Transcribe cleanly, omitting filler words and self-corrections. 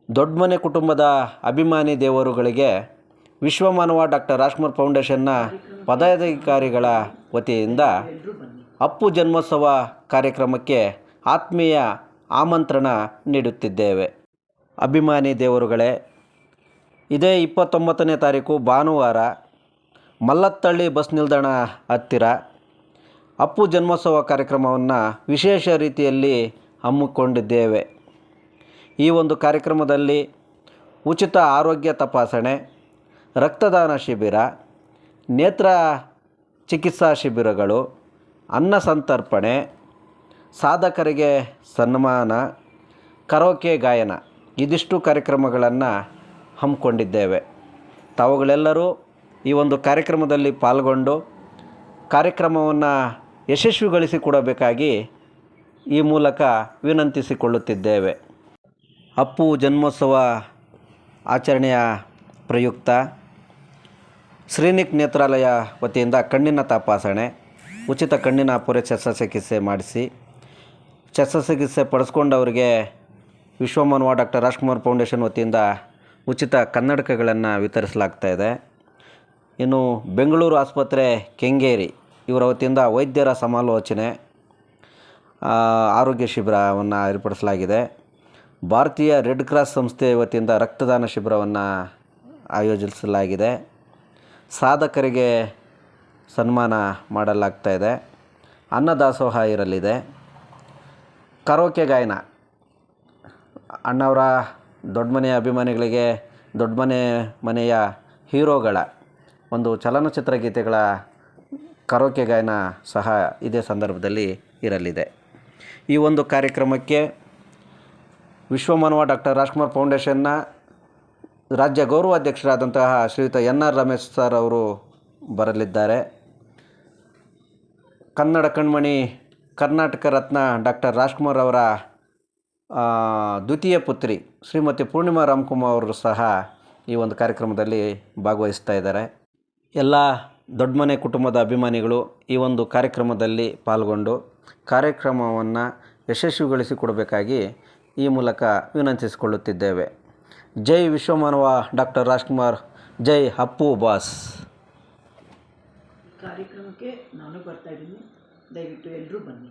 ದೊಡ್ಡಮನೆ ಕುಟುಂಬದ ಅಭಿಮಾನಿ ದೇವರುಗಳಿಗೆ ವಿಶ್ವಮಾನವ ಡಾಕ್ಟರ್ ರಾಜ್ಕುಮಾರ್ ಫೌಂಡೇಶನ್ನ ಪದಾಧಿಕಾರಿಗಳ ವತಿಯಿಂದ ಅಪ್ಪು ಜನ್ಮೋತ್ಸವ ಕಾರ್ಯಕ್ರಮಕ್ಕೆ ಆತ್ಮೀಯ ಆಮಂತ್ರಣ ನೀಡುತ್ತಿದ್ದೇವೆ. ಅಭಿಮಾನಿ ದೇವರುಗಳೇ, ಇದೇ 29ನೇ ತಾರೀಕು ಭಾನುವಾರ ಮಲ್ಲತ್ತಹಳ್ಳಿ ಬಸ್ ನಿಲ್ದಾಣ ಹತ್ತಿರ ಅಪ್ಪು ಜನ್ಮೋತ್ಸವ ಕಾರ್ಯಕ್ರಮವನ್ನು ವಿಶೇಷ ರೀತಿಯಲ್ಲಿ ಹಮ್ಮಿಕೊಂಡಿದ್ದೇವೆ. ಈ ಒಂದು ಕಾರ್ಯಕ್ರಮದಲ್ಲಿ ಉಚಿತ ಆರೋಗ್ಯ ತಪಾಸಣೆ, ರಕ್ತದಾನ ಶಿಬಿರ, ನೇತ್ರ ಚಿಕಿತ್ಸಾ ಶಿಬಿರಗಳು, ಅನ್ನ ಸಂತರ್ಪಣೆ, ಸಾಧಕರಿಗೆ ಸನ್ಮಾನ, ಕರೋಕೆ ಗಾಯನ ಇದಿಷ್ಟು ಕಾರ್ಯಕ್ರಮಗಳನ್ನು ಹಮ್ಮಿಕೊಂಡಿದ್ದೇವೆ. ತಾವುಗಳೆಲ್ಲರೂ ಈ ಒಂದು ಕಾರ್ಯಕ್ರಮದಲ್ಲಿ ಪಾಲ್ಗೊಂಡು ಕಾರ್ಯಕ್ರಮವನ್ನು ಯಶಸ್ವಿಗೊಳಿಸಿಕೊಡಬೇಕಾಗಿ ಈ ಮೂಲಕ ವಿನಂತಿಸಿಕೊಳ್ಳುತ್ತಿದ್ದೇವೆ. ಅಪ್ಪು ಜನ್ಮೋತ್ಸವ ಆಚರಣೆಯ ಪ್ರಯುಕ್ತ ಶ್ರೀನಿಕ್ ನೇತ್ರಾಲಯ ವತಿಯಿಂದ ಕಣ್ಣಿನ ತಪಾಸಣೆ, ಉಚಿತ ಕಣ್ಣಿನ ಪೊರೆ ಶಸ್ತ್ರಚಿಕಿತ್ಸೆ ಮಾಡಿಸಿ ಶಸ್ತ್ರಚಿಕಿತ್ಸೆ ಪಡಿಸ್ಕೊಂಡವರಿಗೆ ವಿಶ್ವಮಾನವ ಡಾಕ್ಟರ್ ರಾಜ್ಕುಮಾರ್ ಫೌಂಡೇಶನ್ ವತಿಯಿಂದ ಉಚಿತ ಕನ್ನಡಕಗಳನ್ನು ವಿತರಿಸಲಾಗ್ತಾಯಿದೆ. ಇನ್ನು ಬೆಂಗಳೂರು ಆಸ್ಪತ್ರೆ ಕೆಂಗೇರಿ ಇವರ ವತಿಯಿಂದ ವೈದ್ಯರ ಸಮಾಲೋಚನೆ ಆರೋಗ್ಯ ಶಿಬಿರವನ್ನು ಏರ್ಪಡಿಸಲಾಗಿದೆ. ಭಾರತೀಯ ರೆಡ್ ಕ್ರಾಸ್ ಸಂಸ್ಥೆ ವತಿಯಿಂದ ರಕ್ತದಾನ ಶಿಬಿರವನ್ನು ಆಯೋಜಿಸಲಾಗಿದೆ. ಸಾಧಕರಿಗೆ ಸನ್ಮಾನ ಮಾಡಲಾಗ್ತಾಯಿದೆ. ಅನ್ನದಾಸೋಹ ಇರಲಿದೆ. ಕರೋಕೆ ಗಾಯನ ಅಣ್ಣವರ ದೊಡ್ಡಮನೆಯ ಅಭಿಮಾನಿಗಳಿಗೆ ಮನೆಯ ಹೀರೋಗಳ ಒಂದು ಚಲನಚಿತ್ರ ಗೀತೆಗಳ ಕರೋಕೆ ಗಾಯನ ಸಹ ಇದೇ ಸಂದರ್ಭದಲ್ಲಿ ಇರಲಿದೆ. ಈ ಒಂದು ಕಾರ್ಯಕ್ರಮಕ್ಕೆ ವಿಶ್ವಮಾನವ ಡಾಕ್ಟರ್ ರಾಜ್ಕುಮಾರ್ ಫೌಂಡೇಶನ್ನ ರಾಜ್ಯ ಗೌರವಾಧ್ಯಕ್ಷರಾದಂತಹ ಶ್ರೀಯುತ NR ರಮೇಶ್ ಸರ್ ಅವರು ಬರಲಿದ್ದಾರೆ. ಕನ್ನಡ ಕಣ್ಮಣಿ, ಕರ್ನಾಟಕ ರತ್ನ ಡಾಕ್ಟರ್ ರಾಜ್ಕುಮಾರ್ ಅವರ ದ್ವಿತೀಯ ಪುತ್ರಿ ಶ್ರೀಮತಿ ಪೂರ್ಣಿಮಾ ರಾಮ್ಕುಮಾರ್ ಅವರು ಸಹ ಈ ಒಂದು ಕಾರ್ಯಕ್ರಮದಲ್ಲಿ ಭಾಗವಹಿಸ್ತಾ ಇದ್ದಾರೆ. ಎಲ್ಲ ದೊಡ್ಡಮನೆ ಕುಟುಂಬದ ಅಭಿಮಾನಿಗಳು ಈ ಒಂದು ಕಾರ್ಯಕ್ರಮದಲ್ಲಿ ಪಾಲ್ಗೊಂಡು ಕಾರ್ಯಕ್ರಮವನ್ನು ಯಶಸ್ವಿಗೊಳಿಸಿಕೊಡಬೇಕಾಗಿ ಈ ಮೂಲಕ ವಿನಂತಿಸಿಕೊಳ್ಳುತ್ತಿದ್ದೇವೆ. ಜೈ ವಿಶ್ವಮಾನವ ಡಾಕ್ಟರ್ ರಾಜ್ಕುಮಾರ್, ಜೈ ಅಪ್ಪು ಬಾಸ್. ಕಾರ್ಯಕ್ರಮಕ್ಕೆ ನಾನು ಬರ್ತಾ ಇದ್ದೀನಿ, ದಯವಿಟ್ಟು ಎಲ್ಲರೂ ಬನ್ನಿ.